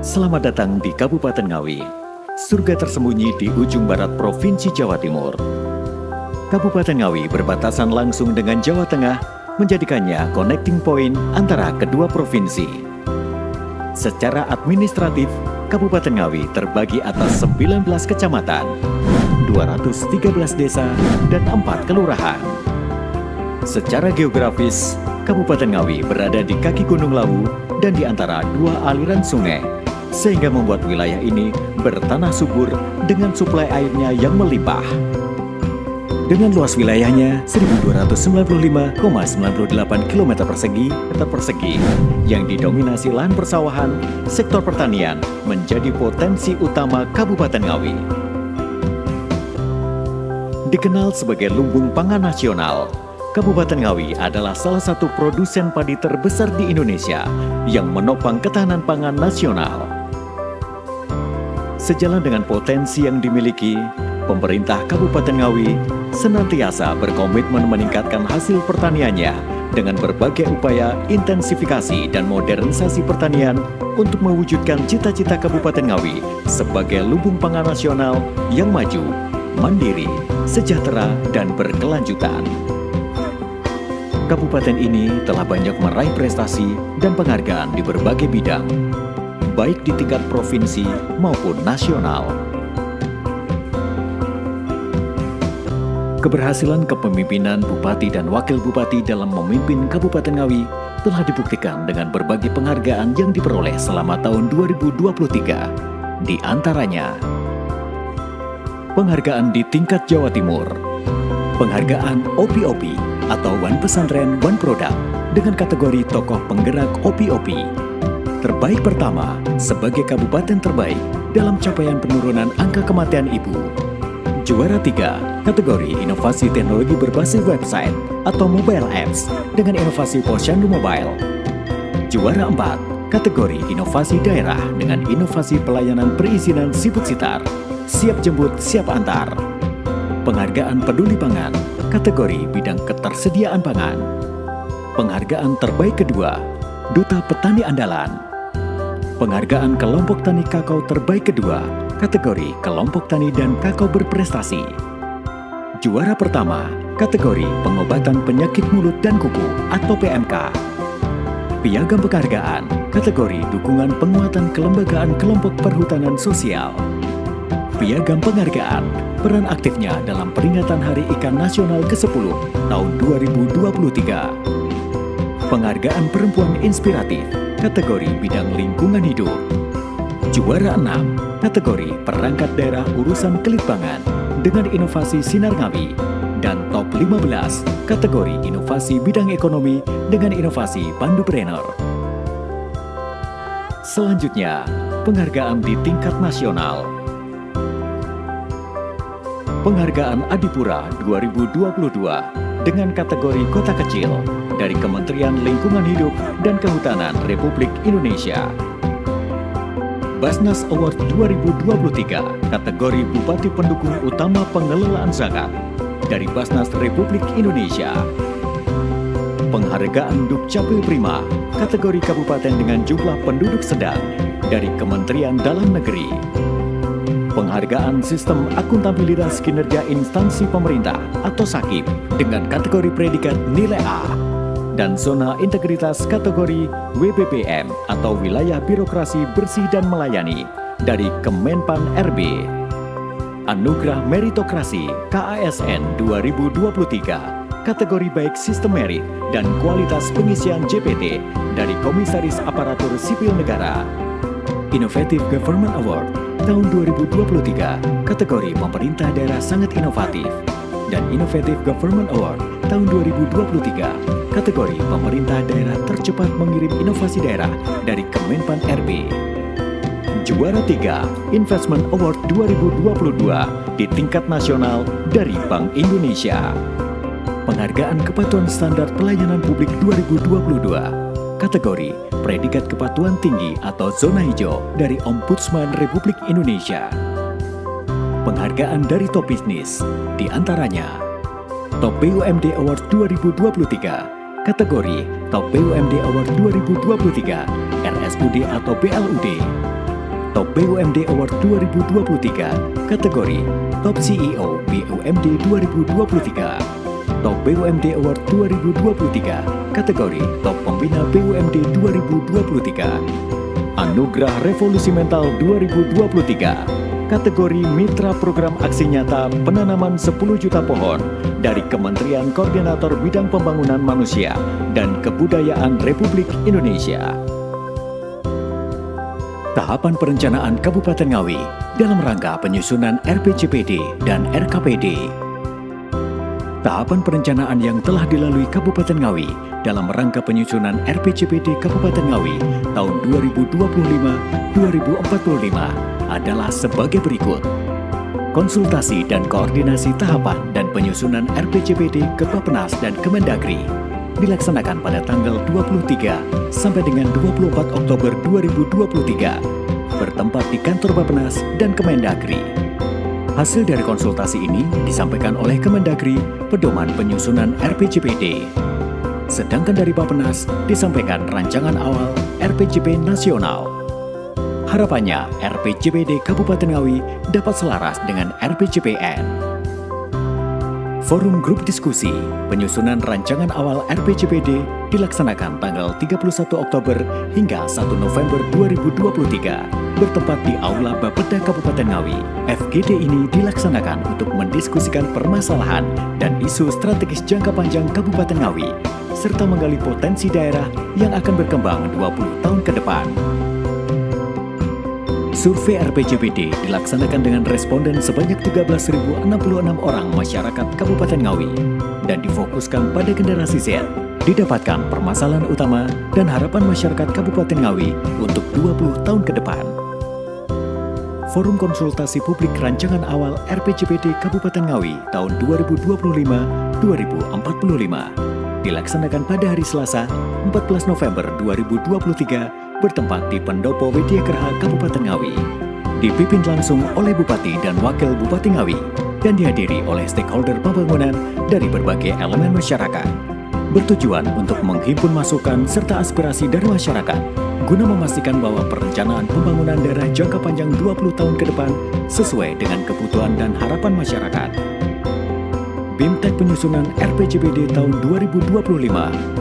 Selamat datang di Kabupaten Ngawi, surga tersembunyi di ujung barat Provinsi Jawa Timur. Kabupaten Ngawi berbatasan langsung dengan Jawa Tengah, menjadikannya connecting point antara kedua provinsi. Secara administratif, Kabupaten Ngawi terbagi atas 19 kecamatan, 213 desa, dan 4 kelurahan. Secara geografis, Kabupaten Ngawi berada di kaki Gunung Lawu dan di antara dua aliran sungai, sehingga membuat wilayah ini bertanah subur dengan suplai airnya yang melimpah. Dengan luas wilayahnya 1295,98 km persegi yang didominasi lahan persawahan, sektor pertanian menjadi potensi utama Kabupaten Ngawi. Dikenal sebagai lumbung pangan nasional, Kabupaten Ngawi adalah salah satu produsen padi terbesar di Indonesia yang menopang ketahanan pangan nasional. Sejalan dengan potensi yang dimiliki, pemerintah Kabupaten Ngawi senantiasa berkomitmen meningkatkan hasil pertaniannya dengan berbagai upaya intensifikasi dan modernisasi pertanian untuk mewujudkan cita-cita Kabupaten Ngawi sebagai lumbung pangan nasional yang maju, mandiri, sejahtera, dan berkelanjutan. Kabupaten ini telah banyak meraih prestasi dan penghargaan di berbagai bidang, baik di tingkat provinsi maupun nasional. Keberhasilan kepemimpinan Bupati dan Wakil Bupati dalam memimpin Kabupaten Ngawi telah dibuktikan dengan berbagai penghargaan yang diperoleh selama tahun 2023. Di antaranya, penghargaan di tingkat Jawa Timur, penghargaan OPOP atau One Pesantren One Product dengan kategori tokoh penggerak OPOP. Terbaik pertama sebagai kabupaten terbaik dalam capaian penurunan angka kematian ibu. Juara 3, kategori inovasi teknologi berbasis website atau mobile apps dengan inovasi Posyandu Mobile. Juara 4, kategori inovasi daerah dengan inovasi pelayanan perizinan Sibuk Sitar, siap jemput, siap antar. Penghargaan peduli pangan, kategori bidang ketersediaan pangan. Penghargaan terbaik kedua, Duta Petani Andalan. Penghargaan kelompok tani kakao terbaik kedua, kategori kelompok tani dan kakao berprestasi. Juara pertama, kategori pengobatan penyakit mulut dan kuku atau PMK. Piagam penghargaan, kategori dukungan penguatan kelembagaan kelompok perhutanan sosial. Piagam penghargaan, peran aktifnya dalam peringatan Hari Ikan Nasional ke-10 tahun 2023. Penghargaan perempuan inspiratif, kategori bidang lingkungan hidup. Juara 6, kategori perangkat daerah urusan kelit pangan dengan inovasi Sinar Ngawi. Dan top 15, kategori inovasi bidang ekonomi dengan inovasi Pandupreneur. Selanjutnya, penghargaan di tingkat nasional. Penghargaan Adipura 2022 dengan kategori Kota Kecil dari Kementerian Lingkungan Hidup dan Kehutanan Republik Indonesia. Basnas Award 2023 kategori Bupati Pendukung Utama Pengelolaan Zakat dari Basnas Republik Indonesia. Penghargaan Dukcapil Prima kategori Kabupaten dengan jumlah penduduk sedang dari Kementerian Dalam Negeri. Penghargaan Sistem Akuntabilitas Kinerja Instansi Pemerintah atau SAKIP dengan kategori predikat nilai A. Dan Zona Integritas kategori WBBM atau Wilayah Birokrasi Bersih dan Melayani dari Kemenpan RB. Anugerah Meritokrasi KASN 2023 kategori baik sistem merit dan kualitas pengisian JPT dari Komisaris Aparatur Sipil Negara. Innovative Government Award tahun 2023 kategori pemerintah daerah sangat inovatif. Dan Innovative Government Award tahun 2023 kategori pemerintah daerah tercepat mengirim inovasi daerah dari Kemenpan RB. Juara 3 Investment Award 2022 di tingkat nasional dari Bank Indonesia. Penghargaan Kepatuhan Standar Pelayanan Publik 2022 kategori predikat kepatuhan tinggi atau zona hijau dari Ombudsman Republik Indonesia. Penghargaan dari Top Bisnis, di antaranya Top BUMD Award 2023, kategori Top BUMD Award 2023, RSUD atau BLUD. Top BUMD Award 2023, kategori Top CEO BUMD 2023. Top BUMD Award 2023, kategori Top Pembina BUMD 2023. Anugerah Revolusi Mental 2023, kategori Mitra Program Aksi Nyata Penanaman 10 Juta Pohon dari Kementerian Koordinator Bidang Pembangunan Manusia dan Kebudayaan Republik Indonesia. Tahapan perencanaan Kabupaten Ngawi dalam rangka penyusunan RPJPD dan RKPD. Tahapan perencanaan yang telah dilalui Kabupaten Ngawi dalam rangka penyusunan RPJPD Kabupaten Ngawi tahun 2025-2045 adalah sebagai berikut. Konsultasi dan koordinasi tahapan dan penyusunan RPJPD ke Bappenas dan Kemendagri dilaksanakan pada tanggal 23 sampai dengan 24 Oktober 2023 bertempat di kantor Bappenas dan Kemendagri. Hasil dari konsultasi ini disampaikan oleh Kemendagri pedoman penyusunan RPJPD. Sedangkan dari Bappenas disampaikan rancangan awal RPJP nasional. Harapannya RPJPD Kabupaten Ngawi dapat selaras dengan RPJPN. Forum Grup Diskusi penyusunan rancangan awal RPJPD dilaksanakan tanggal 31 Oktober hingga 1 November 2023 bertempat di Aula Bapeda Kabupaten Ngawi. FGD ini dilaksanakan untuk mendiskusikan permasalahan dan isu strategis jangka panjang Kabupaten Ngawi serta menggali potensi daerah yang akan berkembang 20 tahun ke depan. Survei RPJPD dilaksanakan dengan responden sebanyak 13.066 orang masyarakat Kabupaten Ngawi dan difokuskan pada generasi Z. Didapatkan permasalahan utama dan harapan masyarakat Kabupaten Ngawi untuk 20 tahun ke depan. Forum Konsultasi Publik Rancangan Awal RPJPD Kabupaten Ngawi tahun 2025-2045 dilaksanakan pada hari Selasa 14 November 2023 bertempat di Pendopo Widya Geraha Kabupaten Ngawi. Dipimpin langsung oleh Bupati dan Wakil Bupati Ngawi dan dihadiri oleh stakeholder pembangunan dari berbagai elemen masyarakat. Bertujuan untuk menghimpun masukan serta aspirasi dari masyarakat guna memastikan bahwa perencanaan pembangunan daerah jangka panjang 20 tahun ke depan sesuai dengan kebutuhan dan harapan masyarakat. BIMTEK penyusunan RPJPD tahun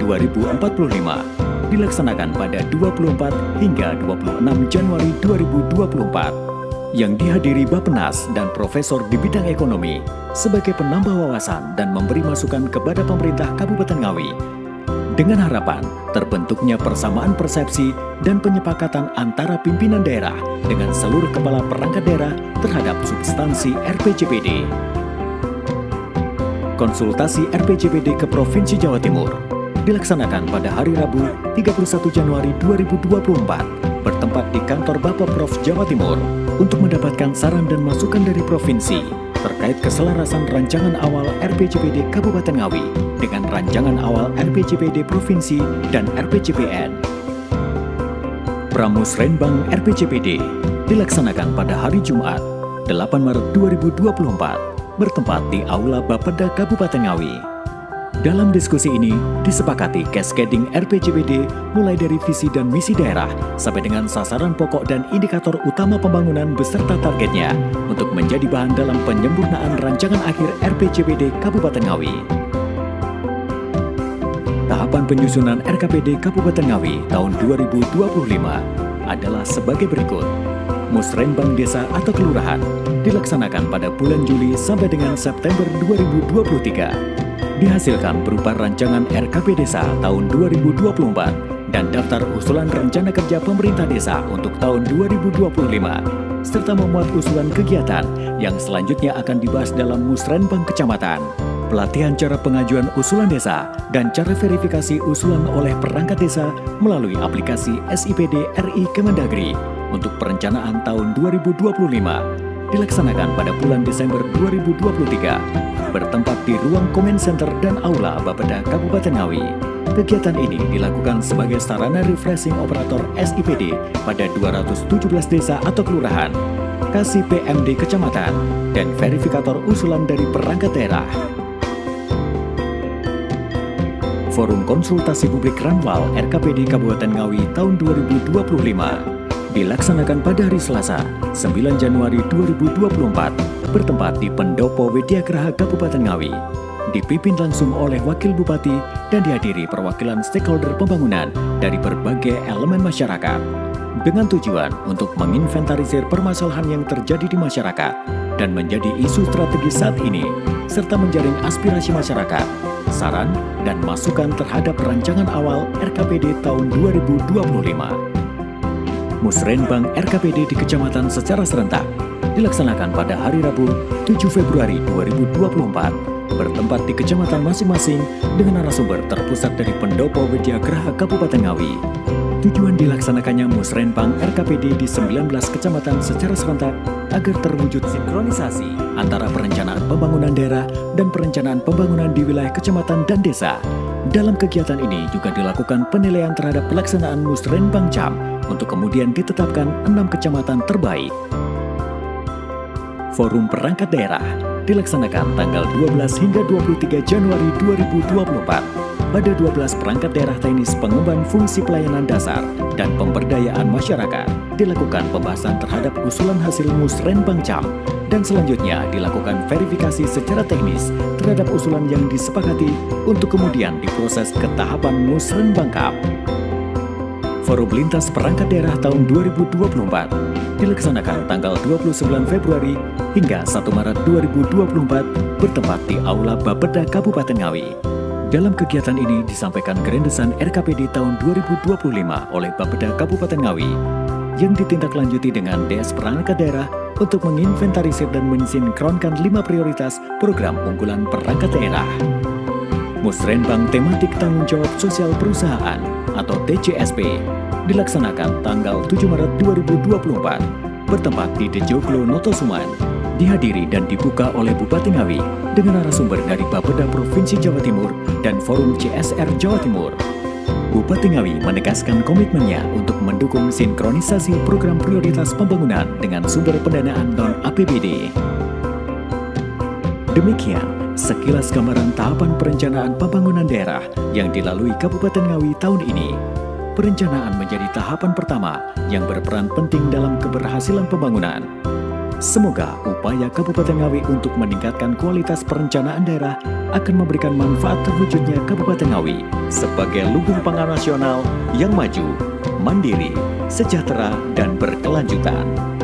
2025-2045 dilaksanakan pada 24 hingga 26 Januari 2024 yang dihadiri Bappenas dan profesor di bidang ekonomi sebagai penambah wawasan dan memberi masukan kepada pemerintah Kabupaten Ngawi dengan harapan terbentuknya persamaan persepsi dan penyepakatan antara pimpinan daerah dengan seluruh kepala perangkat daerah terhadap substansi RPJPD. Konsultasi RPJPD ke Provinsi Jawa Timur dilaksanakan pada hari Rabu 31 Januari 2024 bertempat di kantor Bapeprov Jawa Timur untuk mendapatkan saran dan masukan dari provinsi terkait keselarasan rancangan awal RPJPD Kabupaten Ngawi dengan rancangan awal RPJPD Provinsi dan RPJPN. Pramusrenbang RPJPD dilaksanakan pada hari Jumat 8 Maret 2024 bertempat di Aula Bapeda Kabupaten Ngawi. Dalam diskusi ini disepakati cascading RPJPD mulai dari visi dan misi daerah sampai dengan sasaran pokok dan indikator utama pembangunan beserta targetnya untuk menjadi bahan dalam penyempurnaan rancangan akhir RPJPD Kabupaten Ngawi. Tahapan penyusunan RKPD Kabupaten Ngawi tahun 2025 adalah sebagai berikut. Musrenbang Desa atau Kelurahan dilaksanakan pada bulan Juli sampai dengan September 2023. Dihasilkan berupa rancangan RKP Desa tahun 2024 dan daftar usulan rencana kerja pemerintah desa untuk tahun 2025 serta memuat usulan kegiatan yang selanjutnya akan dibahas dalam Musrenbang Kecamatan. Pelatihan cara pengajuan usulan desa dan cara verifikasi usulan oleh perangkat desa melalui aplikasi SIPD RI Kemendagri untuk perencanaan tahun 2025 dilaksanakan pada bulan Desember 2023 bertempat di ruang Comment Center dan Aula Bapeda Kabupaten Ngawi. Kegiatan ini dilakukan sebagai sarana refreshing operator SIPD pada 217 desa atau kelurahan, kasih PMD kecamatan, dan verifikator usulan dari perangkat daerah. Forum Konsultasi Publik Ranwal RKPD Kabupaten Ngawi tahun 2025 dilaksanakan pada hari Selasa, 9 Januari 2024, bertempat di Pendopo Widyageraha Kabupaten Ngawi. Dipimpin langsung oleh Wakil Bupati dan dihadiri perwakilan stakeholder pembangunan dari berbagai elemen masyarakat. Dengan tujuan untuk menginventarisir permasalahan yang terjadi di masyarakat dan menjadi isu strategis saat ini, serta menjaring aspirasi masyarakat, saran, dan masukan terhadap rancangan awal RKPD tahun 2025. Musrenbang RKPD di kecamatan secara serentak dilaksanakan pada hari Rabu 7 Februari 2024 bertempat di kecamatan masing-masing dengan narasumber terpusat dari Pendopo Widyageraha Kabupaten Ngawi. Tujuan dilaksanakannya Musrenbang RKPD di 19 kecamatan secara serentak agar terwujud sinkronisasi antara perencanaan pembangunan daerah dan perencanaan pembangunan di wilayah kecamatan dan desa. Dalam kegiatan ini juga dilakukan penilaian terhadap pelaksanaan Musrenbang Cam untuk kemudian ditetapkan 6 kecamatan terbaik. Forum Perangkat Daerah dilaksanakan tanggal 12 hingga 23 Januari 2024 pada 12 perangkat daerah teknis pengemban fungsi pelayanan dasar dan pemberdayaan masyarakat. Dilakukan pembahasan terhadap usulan hasil Musrenbang Cam dan selanjutnya dilakukan verifikasi secara teknis terhadap usulan yang disepakati untuk kemudian diproses ke tahapan Musrenbang Cam. Forum Lintas Perangkat Daerah tahun 2024 dilaksanakan tanggal 29 Februari hingga 1 Maret 2024 bertempat di Aula Bapeda Kabupaten Ngawi. Dalam kegiatan ini disampaikan gerendesan RKPD tahun 2025 oleh Bapeda Kabupaten Ngawi yang ditindaklanjuti dengan DS Perangkat Daerah untuk menginventarisir dan mensinkronkan 5 prioritas program unggulan perangkat daerah. Musrenbang Tematik Tanggung Jawab Sosial Perusahaan atau TJSP dilaksanakan tanggal 7 Maret 2024 bertempat di Dejoglo Notosuman, dihadiri dan dibuka oleh Bupati Ngawi dengan narasumber dari Bapeda Provinsi Jawa Timur dan Forum CSR Jawa Timur. Bupati Ngawi menegaskan komitmennya untuk mendukung sinkronisasi program prioritas pembangunan dengan sumber pendanaan non-APBD. Demikian sekilas gambaran tahapan perencanaan pembangunan daerah yang dilalui Kabupaten Ngawi tahun ini. Perencanaan menjadi tahapan pertama yang berperan penting dalam keberhasilan pembangunan. Semoga upaya Kabupaten Ngawi untuk meningkatkan kualitas perencanaan daerah akan memberikan manfaat terwujudnya Kabupaten Ngawi sebagai lumbung pangan nasional yang maju, mandiri, sejahtera, dan berkelanjutan.